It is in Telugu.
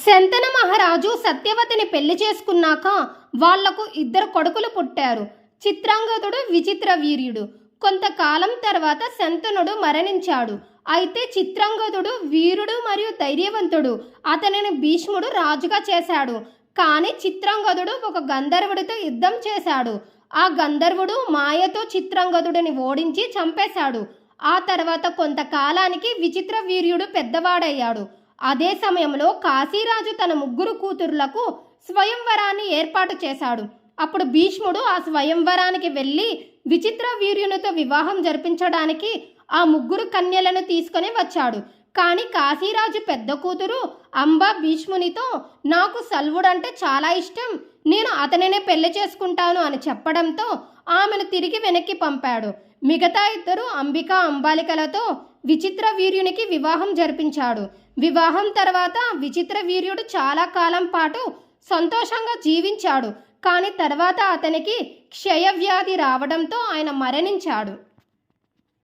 శంతన మహారాజు సత్యవతిని పెళ్లి చేసుకున్నాక వాళ్లకు ఇద్దరు కొడుకులు పుట్టారు. చిత్రాంగదుడు, విచిత్ర వీర్యుడు. కొంతకాలం తర్వాత శంతనుడు మరణించాడు. అయితే చిత్రాంగదుడు వీరుడు మరియు ధైర్యవంతుడు. అతనిని భీష్ముడు రాజుగా చేశాడు. కానీ చిత్రాంగదుడు ఒక గంధర్వుడితో యుద్ధం చేశాడు. ఆ గంధర్వుడు మాయతో చిత్రాంగదుడిని ఓడించి చంపేశాడు. ఆ తర్వాత కొంతకాలానికి విచిత్ర వీర్యుడు పెద్దవాడయ్యాడు. అదే సమయంలో కాశీరాజు తన ముగ్గురు కూతురులకు స్వయంవరాన్ని ఏర్పాటు చేశాడు. అప్పుడు భీష్ముడు ఆ స్వయంవరానికి వెళ్ళి విచిత్ర వీర్యునితో వివాహం జరిపించడానికి ఆ ముగ్గురు కన్యలను తీసుకొని వచ్చాడు. కానీ కాశీరాజు పెద్ద కూతురు అంబ భీష్మునితో నాకు సల్వుడంటే చాలా ఇష్టం, నేను అతనినే పెళ్లి చేసుకుంటాను అని చెప్పడంతో ఆమెను తిరిగి వెనక్కి పంపాడు. మిగతా ఇద్దరు అంబిక, అంబాలికలతో విచిత్ర వీర్యునికి వివాహం జరిపించాడు. వివాహం తర్వాత విచిత్ర వీర్యుడు చాలా కాలం పాటు సంతోషంగా జీవించాడు. కానీ తర్వాత అతనికి క్షయవ్యాధి రావడంతో ఆయన మరణించాడు.